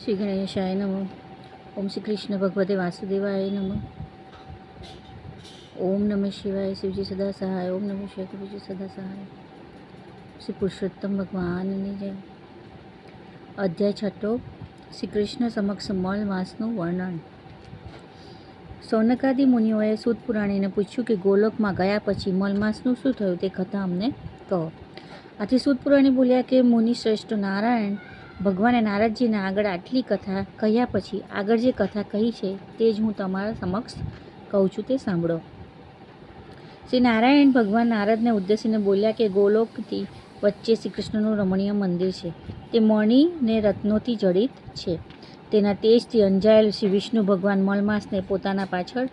श्री गणेशाय नमः। ओम श्री कृष्ण भगवते वासुदेवाय नमः। ओम नमः शिवाय शिवजी सदा सहाय। ओम नमः शिवाय गुरुजी सदा सहाय। श्री पुरुषोत्तम भगवान ने जय। अध्याय छठो श्री कृष्ण समक्ष मल मासનું વર્ણન। સૌનકાદિ મુનિઓએ સૂત પુરાણીને પૂછ્યું કે ગોલોકમાં ગયા પછી મલમાસનું શું થયું તે કથા અમને કહો। આથી સૂત પુરાણી બોલ્યા કે મુનિ શ્રેષ્ઠ નારાયણ ભગવાને નારદજીને આગળ આટલી કથા કહ્યા પછી આગળ જે કથા કહી છે તે જ હું તમારા સમક્ષ કહું છું, તે સાંભળો। શ્રી નારાયણ ભગવાન નારદને ઉદ્દેશીને બોલ્યા કે ગોલોકથી વચ્ચે શ્રી કૃષ્ણનું રમણીય મંદિર છે, તે મણિ ને રત્નોથી જડિત છે। તેના તેજથી અંજાયેલ શ્રી વિષ્ણુ ભગવાન મલમાસને પોતાના પાછળ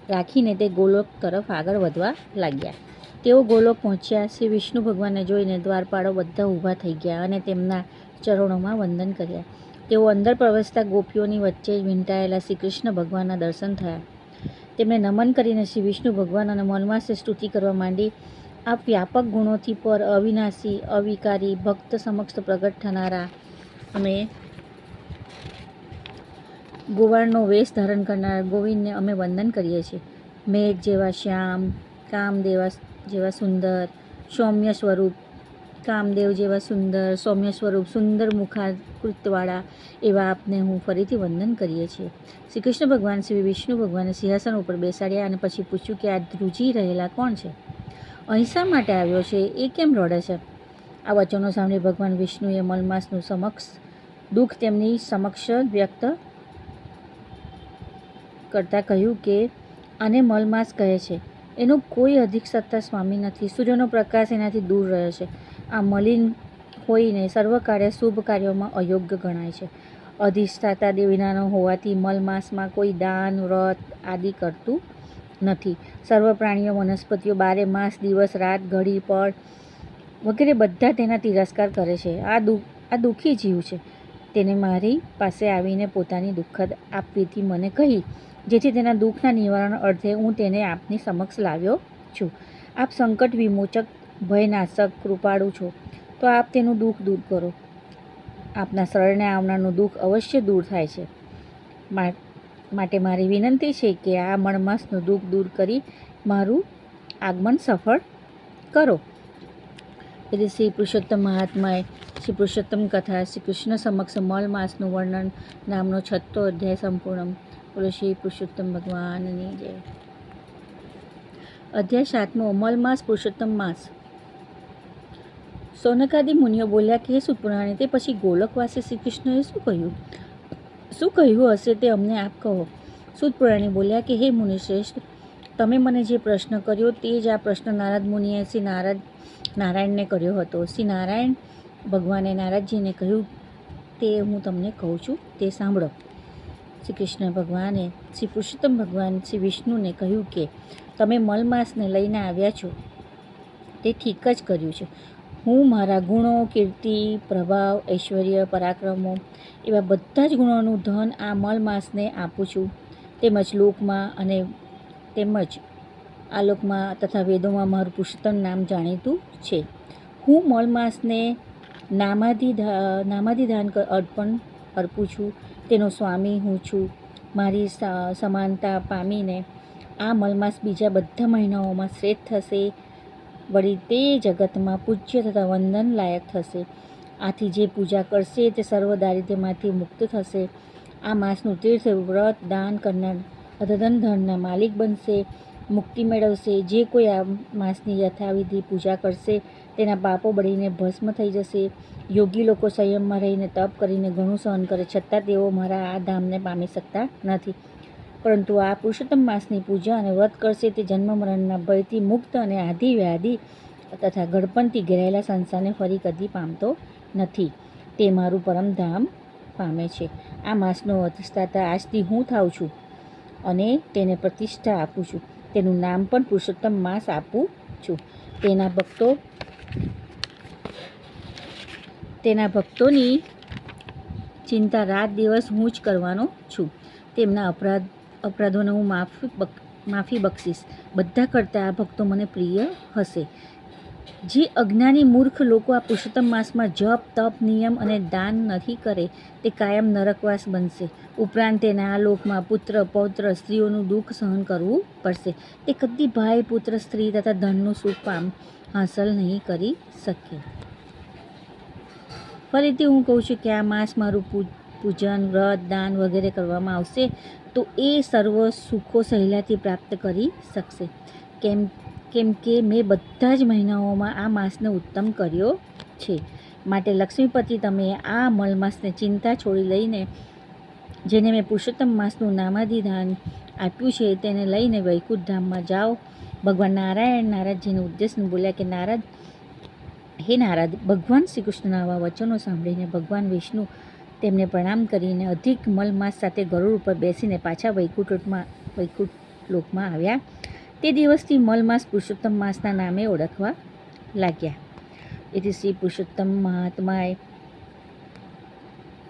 રાખીને તે ગોલોક તરફ આગળ વધવા લાગ્યા। તેઓ ગોલોક પહોંચ્યા। શ્રી વિષ્ણુ ભગવાનને જોઈને દ્વારપાળો બધા ઊભા થઈ ગયા અને તેમના ચરણોમાં વંદન કર્યા। તેઓ અંદર પ્રવેશતા ગોપીઓની વચ્ચે વીંટાયેલા શ્રી કૃષ્ણ ભગવાનના દર્શન થયા। તેમણે નમન કરીને શ્રી વિષ્ણુ ભગવાન અને મલમાસે સ્તુતિ કરવા માંડી। આ વ્યાપક ગુણોથી પર અવિનાશી અવિકારી ભક્ત સમક્ષ પ્રગટ થનારા અમે ગોવાળનો વેશ ધારણ કરનાર ગોવિંદને અમે વંદન કરીએ છીએ। મેઘ જેવા શ્યામ, કામદેવ જેવા સુંદર સૌમ્ય સ્વરૂપ, કામદેવ જેવા સુંદર સૌમ્ય સ્વરૂપ, સુંદર મુખાકૃતવાળા એવા આપને હું ફરીથી વંદન કરીએ છીએ। શ્રી કૃષ્ણ ભગવાન શ્રી વિષ્ણુ ભગવાને સિંહાસન ઉપર બેસાડ્યા અને પછી પૂછ્યું કે આ ધ્રુજી રહેલા કોણ છે? અહીં શા માટે આવ્યો છે? એ કેમ રડે છે? આ વચનો સાંભળી ભગવાન વિષ્ણુએ મલમાસનું દુઃખ તેમની સમક્ષ વ્યક્ત કરતાં કહ્યું કે આને મલમાસ કહે છે। એનો કોઈ અધિકસત્તા સ્વામી નથી। સૂર્યનો પ્રકાશ એનાથી દૂર રહે છે। આ મલિન હોઈને સર્વકાળે શુભ કાર્યોમાં અયોગ્ય ગણાય છે। અધિષ્ઠાતા વિનાનો હોવાથી મલમાસમાં કોઈ દાન વ્રત આદિ કરતું નથી। સર્વ પ્રાણીઓ વનસ્પતિઓ 12 માસ દિવસ રાત ઘડી પળ વગેરે બધા તેના તિરસ્કાર કરે છે। આ દુઃખી જીવ છે। તેને મારી પાસે આવીને પોતાની દુઃખદ આપવીથી મને કહી, જેથી તેના દુઃખના નિવારણ અર્થે હું તેને આપની સમક્ષ લાવ્યો છું। આપ સંકટ વિમોચક, ભયનાશક, કૃપાળુ છો, તો આપ તેનું દુઃખ દૂર કરો। આપના શરણે આવનારનું દુઃખ અવશ્ય દૂર થાય છે। માટે મારી વિનંતી છે કે આ મલમાસનું દુઃખ દૂર કરી મારું આગમન સફળ કરો। એટલે શ્રી પુરુષોત્તમ મહાત્માએ શ્રી પુરુષોત્તમ કથા શ્રી કૃષ્ણ સમક્ષ મલમાસનું વર્ણન નામનો 6થો અધ્યાય સંપૂર્ણ। બોલો શ્રી પુરુષોત્તમ ભગવાનની જય। અધ્યાય 7મો મલમાસ પુરુષોત્તમ માસ। સૌનકાદિ મુનિઓ બોલ્યા કે હે સૂત પુરાણી, તે પછી ગોલકવાસી શ્રી કૃષ્ણએ શું કહ્યું હશે તે અમને આપ કહો। સૂત પુરાણી બોલ્યા કે હે મુનિશ્રેષ્ઠ, તમે મને જે પ્રશ્ન કર્યો તે જ આ પ્રશ્ન નારદ મુનિએ શ્રી નારાયણને કર્યો હતો। શ્રી નારાયણ ભગવાને નારદજીને કહ્યું તે હું તમને કહું છું, તે સાંભળો। શ્રી કૃષ્ણ ભગવાને શ્રી પુરુષોત્તમ ભગવાન શ્રી વિષ્ણુને કહ્યું કે તમે મલમાસને લઈને આવ્યા છો તે ઠીક જ કર્યું છે। હું મારા ગુણો, કીર્તિ, પ્રભાવ, ઐશ્વર્ય, પરાક્રમો એવા બધા જ ગુણોનું ધન આ મલમાસને આપું છું। તેમજ લોકમાં અને તેમજ આલોકમાં તથા વેદોમાં મારું પુરુષોત્તમ નામ જાણીતું છે। હું મલમાસને નામાધિદાન અર્પું છું। તેનો સ્વામી હું છું। મારી સમાનતા પામીને આ મલમાસ બીજા બધા મહિનાઓમાં શ્રેષ્ઠ થશે। વળી તે જગતમાં પૂજ્ય તથા વંદન લાયક થશે। આથી જે પૂજા કરશે તે સર્વ દારિદ્ર્યમાંથી મુક્ત થશે। આ માસનું તીર્થ વ્રત દાન કરનાર અધધન ધનના માલિક બનશે, મુક્તિ મેળવશે। જે કોઈ આ માસની યથાવિધિ પૂજા કરશે તેના પાપો બળીને ભસ્મ થઈ જશે। યોગી લોકો સંયમમાં રહીને તપ કરીને ઘણું સહન કરે છતાં તેઓ મારા આ ધામને પામી શકતા નથી। પરંતુ આ પુરુષોત્તમ માસની પૂજા અને વ્રત કરશે તે જન્મ મરણના ભયથી મુક્ત અને આધિ વ્યાધિ તથા ગડપણથી ઘેરાયેલા સંસારને ફરી કદી પામતો નથી। તે મારું પરમધામ પામે છે। આ માસનો અધિષ્ઠાતા આજથી હું થાઉં છું અને તેને પ્રતિષ્ઠા આપું છું। તેનું નામ પણ પુરુષોત્તમ માસ આપું છું। તેના ભક્તોની ચિંતા રાત દિવસ હું જ કરવાનો છું। તેમના અપરાધોને હું માફી બક્ષીશ। બધા કરતાં આ ભક્તો મને પ્રિય હશે। જે અજ્ઞાની મૂર્ખ લોકો આ પુરુષોત્તમ માસમાં જપ તપ નિયમ અને દાન નથી કરે તે કાયમ નરકવાસ બનશે. ઉપરાંત તેને આ લોકમાં પુત્ર પૌત્ર સ્ત્રીઓનું દુઃખ સહન કરવું પડશે. તે કદી ભાઈ પુત્ર સ્ત્રી તથા ધનનું સુખ હાંસલ નહીં કરી શકે. ફરીથી હું કહું છું કે આ માસ મારું પૂજન વ્રત દાન વગેરે કરવામાં આવશે તો એ સર્વ સુખો સહેલાથી પ્રાપ્ત કરી શકશે. કેમ કે મેં બધા જ મહિનાઓમાં આ માસને ઉત્તમ કર્યો છે. માટે લક્ષ્મીપતિ તમે આ મલમાસને ચિંતા છોડી લઈને જેને મેં પુરુષોત્તમ માસનું નામાધિદાન આપ્યું છે તેને લઈને વૈકુંઠ ધામમાં જાઓ. ભગવાન નારદજીને ઉદ્દેશને બોલ્યા કે હે નારદ, ભગવાન શ્રી કૃષ્ણના આવા વચનો સાંભળીને ભગવાન વિષ્ણુ તેમને પ્રણામ કરીને અધિક મલમાસ સાથે ગરુડ ઉપર બેસીને પાછા વૈકુંઠ લોકમાં આવ્યા. તે દિવસથી મલમાસ પુરુષોત્તમ માસના નામે ઓળખવા લાગ્યા. એથી શ્રી પુરુષોત્તમ મહાત્માએ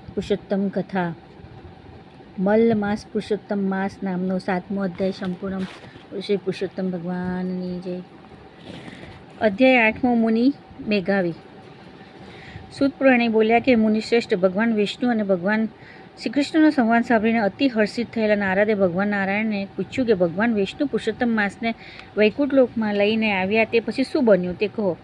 પુરુષોત્તમ કથા મલમાસ પુરુષોત્તમ માસ નામનો 7મો અધ્યાય સંપૂર્ણ. શ્રી પુરુષોત્તમ ભગવાનની જય. અધ્યાય 8મો. મુનિ મેઘાવી. સૂત પુરાણી બોલ્યા કે મુનિશ્રેષ્ઠ, ભગવાન વિષ્ણુ અને ભગવાન શ્રી કૃષ્ણનો સંવાદ સાંભળીને અતિ હર્ષિત થયેલા નારદે ભગવાન નારાયણને પૂછ્યું કે ભગવાન વિષ્ણુ પુરુષોત્તમ માસને વૈકુંઠ લોકમાં લઈને આવ્યા તે પછી શું બન્યું તે કહો.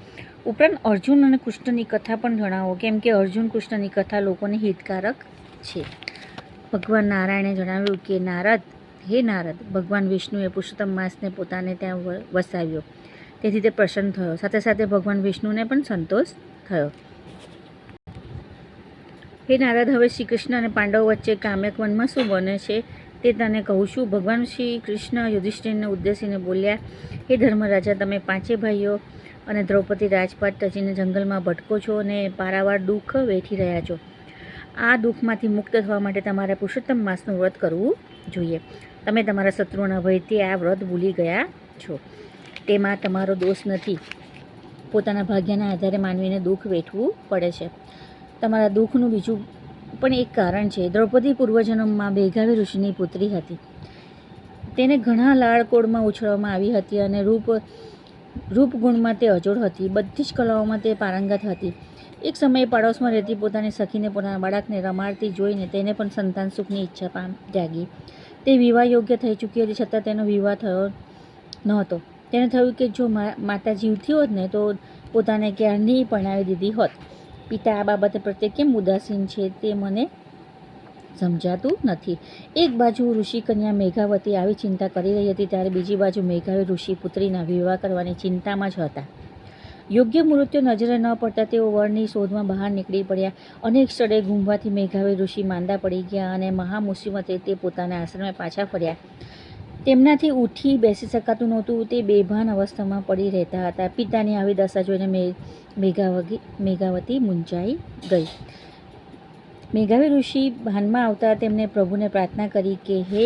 ઉપરાંત અર્જુન અને કૃષ્ણની કથા પણ જણાવો, કેમ કે અર્જુન કૃષ્ણની કથા લોકોને હિતકારક છે. ભગવાન નારાયણે જણાવ્યું કે હે નારદ, ભગવાન વિષ્ણુએ પુરુષોત્તમ માસને પોતાને ત્યાં વસાવ્યો, તેથી તે પ્રસન્ન થયો. સાથે સાથે ભગવાન વિષ્ણુને પણ સંતોષ થયો. હે નારદ, હવે શ્રી કૃષ્ણ અને પાંડવો વચ્ચે કામ્યક વનમાં શું બને છે તે તને કહું છું. ભગવાન શ્રી કૃષ્ણ યુધિષ્ઠિરને ઉદ્દેશીને બોલ્યા, હે ધર્મરાજા, તમે 5 ભાઈઓ અને દ્રૌપદી રાજપાટ ટચીને જંગલમાં ભટકો છો અને પારાવાર દુઃખ વેઠી રહ્યા છો. આ દુઃખમાંથી મુક્ત થવા માટે તમારે પુરુષોત્તમ માસનું વ્રત કરવું જોઈએ. તમે તમારા શત્રુઓના ભયથી આ વ્રત ભૂલી ગયા છો. તેમાં તમારો દોષ નથી. પોતાના ભાગ્યના આધારે માનવીને દુઃખ વેઠવું પડે છે. તમારા દુઃખનું બીજું પણ એક કારણ છે. દ્રૌપદી પૂર્વજન્મમાં મેઘાવી ઋષિની પુત્રી હતી. તેને ઘણા લાળકોડમાં ઉછળવામાં આવી હતી અને રૂપગુણમાં તે અજોડ હતી. બધી જ કલાઓમાં તે પારંગત હતી. એક સમયે પાડોશમાં રહેતી પોતાની સખીને પોતાના બાળકને રમાડતી જોઈને તેને પણ સંતાન સુખની ઈચ્છા જાગી. તે વિવાહ યોગ્ય થઈ ચૂકી હતી, છતાં તેનો વિવાહ થયો નહોતો. તેને થયું કે જો માતા જીવતી હોત ને તો પોતાને ક્યારની પરણાવી દીધી હોત. પિતા આ બાબતે પ્રત્યે કેમ ઉદાસીન છે તે મને સમજાતું નથી. એક બાજુ ઋષિ કન્યા મેઘાવતી આવી ચિંતા કરી રહી હતી, ત્યારે બીજી બાજુ મેઘાવી ઋષિ પુત્રીના વિવાહ કરવાની ચિંતામાં જ હતા. યોગ્ય મૃત્યુ નજરે ન પડતા તેઓ વરની શોધમાં બહાર નીકળી પડ્યા. અનેક સ્થળે ઘૂમવાથી મેઘાવી ઋષિ માંદા પડી ગયા અને મહામુસીબતે તે પોતાના આશ્રમે પાછા ફર્યા. તેમનાથી ઉઠી બેસી શકાતું નહોતું. તે બેભાન અવસ્થામાં પડી રહેતા હતા. પિતાની આવી દશા જોઈને મેઘાવતી મૂંઝાઈ ગઈ. મેઘાવી ઋષિ ભાનમાં આવતા તેમણે પ્રભુને પ્રાર્થના કરી કે હે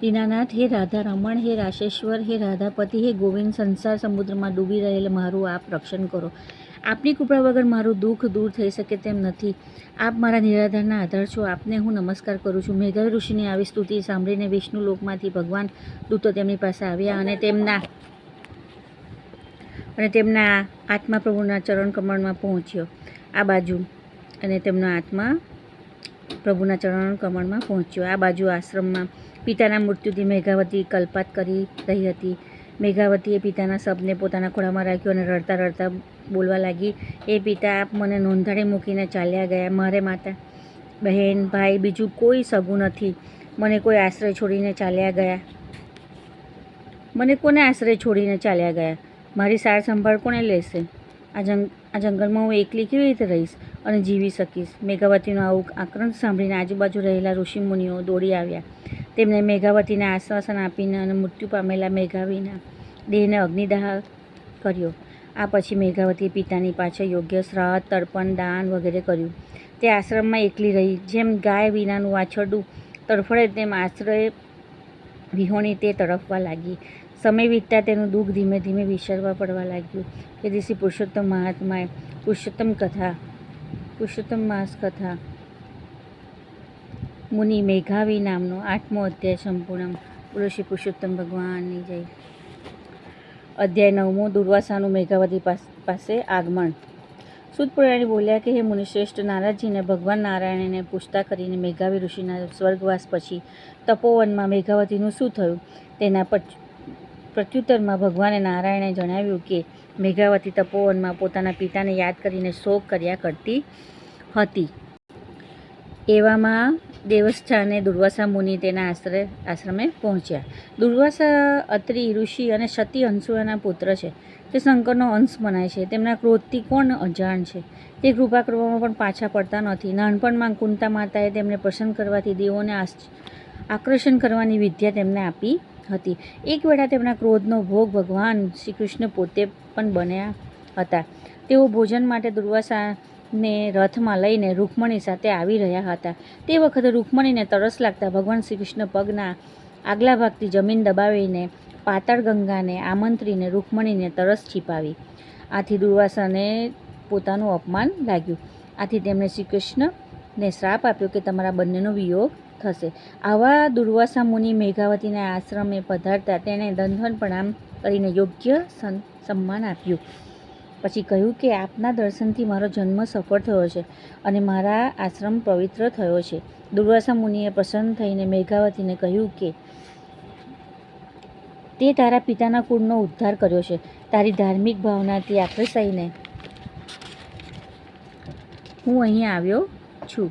દીનાનાથ, હે રાધા રમણ, હે રાશેશ્વર, હે રાધાપતિ, હે ગોવિંદ, સંસાર સમુદ્રમાં ડૂબી રહેલ મારું આપ રક્ષણ કરો. આપની કૃપા વગર મારું દુઃખ દૂર થઈ શકે તેમ નથી. આપ મારા નિરાધારના આધાર છો. આપને હું નમસ્કાર કરું છું. મેઘાવી ઋષિની આવી સ્તુતિ સાંભળીને વિષ્ણુ લોકમાંથી ભગવાન દૂતો તેમની પાસે આવ્યા અને તેમના આત્મા પ્રભુના ચરણ કમળમાં પહોંચ્યો. આ બાજુ આશ્રમમાં પિતાના મૃત્યુથી મેઘાવતી કલ્પાત કરી રહી હતી. મેઘાવતીએ પિતાના શબને પોતાના ખોળામાં રાખ્યો અને રડતા રડતા બોલવા લાગી, હે પિતા, આપ મને નોંધાડી મૂકીને ચાલ્યા ગયા. મારે માતા બહેન ભાઈ બીજું કોઈ સગું નથી. મને કોને આશ્રય છોડીને ચાલ્યા ગયા? મારી સાર સંભાળ કોને લેશે? આ જંગલમાં હું એકલી કેવી રીતે રહીશ અને જીવી શકીશ? મેઘાવતીનું આવું આક્રંદ સાંભળીને આજુબાજુ રહેલા ઋષિમુનિઓ દોડી આવ્યા. તેમણે મેઘાવતીને આશ્વાસન આપીને અને મૃત્યુ પામેલા મેઘાવીના દેહને અગ્નિદાહ કર્યો. આ પછી મેઘાવતીએ પિતાની પાછળ યોગ્ય શ્રાદ્ધ, તર્પણ, દાન વગેરે કર્યું. તે આશ્રમમાં એકલી રહી. જેમ ગાય વિનાનું વાછરડું તડફડે તેમ આશ્રય વિહોણી તે તડફવા લાગી. સમય વીતતા તેનું દુઃખ ધીમે ધીમે વિસરવા પડવા લાગ્યું. તેથી શ્રી પુરુષોત્તમ મહાત્માએ પુરુષોત્તમ માસ કથા મુનિ મેઘાવી નામનો 8મો અધ્યાય સંપૂર્ણ. બોલો શ્રી પુરુષોત્તમ ભગવાનની જય. અધ્યાય 9 દુર્વાસાનું મેઘાવતી પાસે આગમન. સૂત પુરાણી બોલ્યા કે હે મુનિશ્રેષ્ઠ, નારદજીને ભગવાન નારાયણને પૂછતા કરીને મેઘાવી ઋષિના સ્વર્ગવાસ પછી તપોવનમાં મેઘાવતીનું શું થયું? તેના પ્રત્યુત્તરમાં ભગવાને નારાયણે જણાવ્યું કે મેઘાવતી તપોવનમાં પોતાના પિતાને યાદ કરીને શોક કર્યા કરતી હતી. એવામાં દેવસ્થાને દુર્વાસા મુનિ તેના આશ્રમે પહોંચ્યા. દુર્વાસા અત્રિ ઋષિ અને સતી અનસૂયાના પુત્ર છે. તે શંકરનો અંશ મનાય છે. તેમના ક્રોધથી કોણ અજાણ છે? તે કૃપા કરવામાં પણ પાછા પડતા નથી. નાનપણમાં કુંતા માતાએ તેમને પ્રસન્ન કરવાથી દેવોને આકર્ષણ કરવાની વિદ્યા તેમને આપી હતી. એક વેળા તેમના ક્રોધનો ભોગ ભગવાન શ્રી કૃષ્ણ પોતે પણ બન્યા હતા. તેઓ ભોજન માટે દુર્વાસાને રથમાં લઈને રૂકમણી સાથે આવી રહ્યા હતા. તે વખતે રૂકમણીને તરસ લાગતા ભગવાન શ્રી કૃષ્ણ પગના આગલા ભાગથી જમીન દબાવીને પાતાળ ગંગાને આમંત્રીને રૂકમણીને તરસ છીપાવી. આથી દુર્વાસાને પોતાનું અપમાન લાગ્યું. આથી તેમણે શ્રી કૃષ્ણને શ્રાપ આપ્યો કે તમારા બંનેનો વિયોગ થશે. આવા દુર્વાસા મુનિ મેઘાવતીના આશ્રમે પધારતા તેણે દંડવત પ્રણામ કરીને યોગ્ય સન્માન આપ્યું. પછી કહ્યું કે આપના દર્શનથી મારો જન્મ સફળ થયો છે અને મારા આશ્રમ પવિત્ર થયો છે. દુર્વાસા મુનિએ પ્રસન્ન થઈને મેઘાવતીને કહ્યું કે તે તારા પિતાના કુળનો ઉદ્ધાર કર્યો છે. તારી ધાર્મિક ભાવનાથી આકર્ષાઈને હું અહીં આવ્યો છું.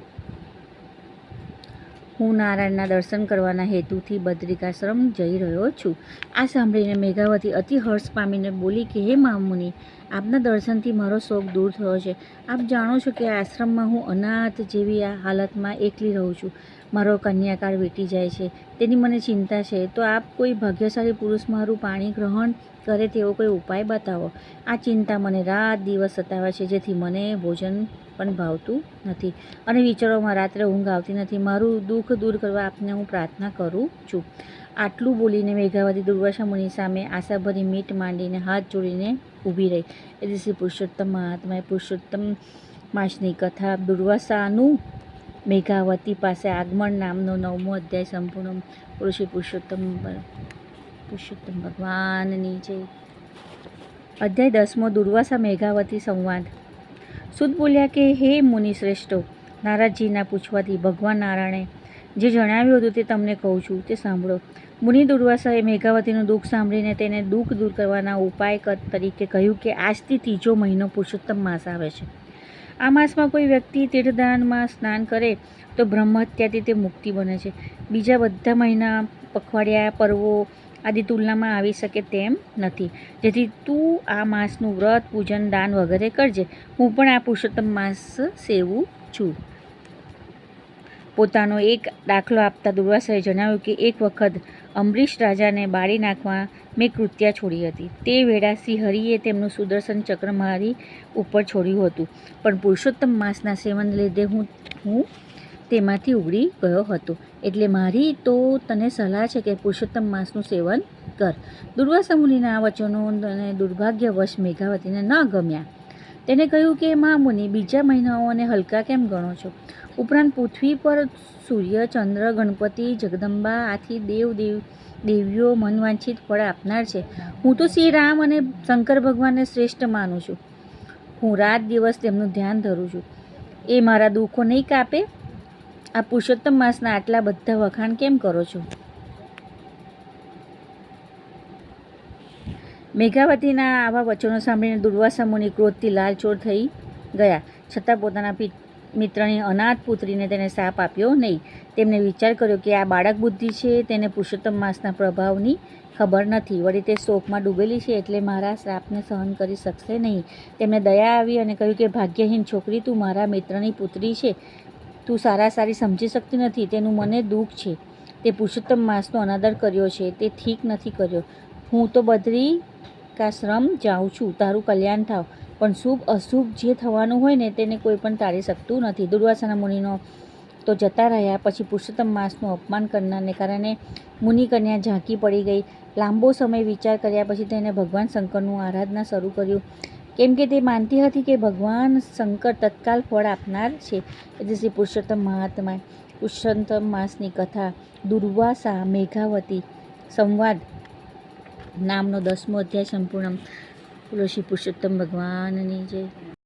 હું નારાયણના દર્શન કરવાના હેતુથી બદ્રિકાશ્રમ જઈ રહ્યો છું. આ સાંભળીને મેઘાવતી અતિ હર્ષ પામીને બોલી કે હે મહામુનિ, આપના દર્શનથી મારો શોક દૂર થયો છે. આપ જાણો છો કે આશ્રમમાં હું અનાથ જેવી આ હાલતમાં એકલી રહું છું. મારો કન્યાકાળ વીતી જાય છે, તેની મને ચિંતા છે. તો આપ કોઈ ભાગ્યશાળી પુરુષ મારું પાણી ગ્રહણ કરે તેવો કોઈ ઉપાય બતાવો. આ ચિંતા મને રાત દિવસ સતાવે છે, જેથી મને ભોજન પણ ભાવતું નથી અને વિચારોમાં રાત્રે ઊંઘ આવતી નથી. મારું દુઃખ દૂર કરવા આપને હું પ્રાર્થના કરું છું. આટલું બોલીને મેઘાવતી દુર્વાસા મુનિ સામે આશાભરી મીટ માંડીને હાથ જોડીને ઊભી રહી. એ દિવસે પુરુષોત્તમ મહાત્માએ પુરુષોત્તમ માસની કથા દુર્વાસાનું મેઘાવતી પાસે આગમન નામનો 9મો અધ્યાય સંપૂર્ણ. પુરુષોત્તમ ભગવાનની જય. અધ્યાય 10 દુર્વાસા મેઘાવતી સંવાદ. સૂત બોલ્યા કે હે મુનિ શ્રેષ્ઠો, નારદજીના પૂછવાથી ભગવાન નારાયણે જે જણાવ્યું હતું તે તમને કહું છું, તે સાંભળો. મુનિ દુર્વાસાએ મેઘાવતીનું દુઃખ સાંભળીને તેને દુઃખ દૂર કરવાના ઉપાય તરીકે કહ્યું કે આજથી 3જો મહિનો પુરુષોત્તમ માસ આવે છે. આ માસમાં કોઈ વ્યક્તિ તીર્થદાનમાં સ્નાન કરે તો બ્રહ્મહત્યાથી તે મુક્તિ બને છે. બીજા બધા મહિના, પખવાડિયા, પર્વો આદિ તુલનામાં આવી શકે તેમ નથી. જેથી તું આ માસનું વ્રત, પૂજન, દાન વગેરે કરજે. હું પણ આ પુરુષોત્તમ માસ સેવું છું. પોતાનો એક દાખલો આપતા દુર્વાસાએ જણાવ્યું કે એક વખત અંબરીશ રાજાને બાળી નાખવા મેં કૃત્યા છોડી હતી. તે વેળા શ્રી હરિએ તેમનું સુદર્શન ચક્ર મારી ઉપર છોડ્યું હતું, પણ પુરુષોત્તમ માસના સેવનને લીધે હું તેમાંથી ઉગરી ગયો હતો. એટલે મારી તો તને સલાહ છે કે પુરુષોત્તમ માસનું સેવન કર. દુર્વાસા મુનિના આ વચનો અને દુર્ભાગ્યવશ મેઘાવતીને ન ગમ્યા. તેને કહ્યું કે મહામુનિ, બીજા મહિનાઓને હલકા કેમ ગણો છો? ઉપરાંત પૃથ્વી પર સૂર્ય, ચંદ્ર, ગણપતિ, જગદંબા આથી દેવીઓ મનવાંછિત ફળ આપનાર છે. હું તો શ્રી રામ અને શંકર ભગવાનને શ્રેષ્ઠ માનું છું. હું રાત દિવસ તેમનું ધ્યાન ધરું છું. એ મારા દુઃખો નહીં કાપે? આ પુરુષોત્તમ માસના આટલા બધા વખાણ કેમ કરો છો? મેઘાવતીના આવા વચનો સાંભળીને દુર્વાસા મુનિ ક્રોધથી લાલચોળ થઈ ગયા, છતાં પોતાના મિત્રની અનાથ પુત્રીને તેને શાપ આપ્યો નહીં. તેમને વિચાર કર્યો કે આ બાળક બુદ્ધિ છે, તેને પુરુષોત્તમ માસના પ્રભાવની ખબર નથી. વળી તે શોકમાં ડૂબેલી છે, એટલે મારા શ્રાપને સહન કરી શકશે નહીં. તેમને દયા આવી અને કહ્યું કે ભાગ્યહીન છોકરી, તું મારા મિત્રની પુત્રી છે. તું સારી સમજી શકતી નથી. તેનું મને દુઃખ છે. તે પુરુષોત્તમ માસનો અનાદર કર્યો છે, તે ઠીક નથી કર્યો. હું તો બદ્રિકાશ્રમ જાઉં છું, તારું કલ્યાણ થાવ. પણ શુભ અશુભ જે થવાનું હોય ને તેને કોઈ પણ ટાળી શકતું નથી. દુર્વાસાના મુનિનો તો જતા રહ્યા. પછી પુરુષોત્તમ માસનું અપમાન કરનારને કારણે મુનિકન્યા ઝાંકી પડી ગઈ. લાંબો સમય વિચાર કર્યા પછી તેને ભગવાન શંકરનું આરાધના શરૂ કર્યું, કેમ કે તે માનતી હતી કે ભગવાન શંકર તત્કાલ ફળ આપનાર છે. એટલે શ્રી પુરુષોત્તમ મહાત્મા પુરુષોત્તમ માસની કથા દુર્વાસા મેઘાવતી સંવાદ નામનો 10મો અધ્યાય સંપૂર્ણ. બોલો શ્રી પુરુષોત્તમ ભગવાનની જય.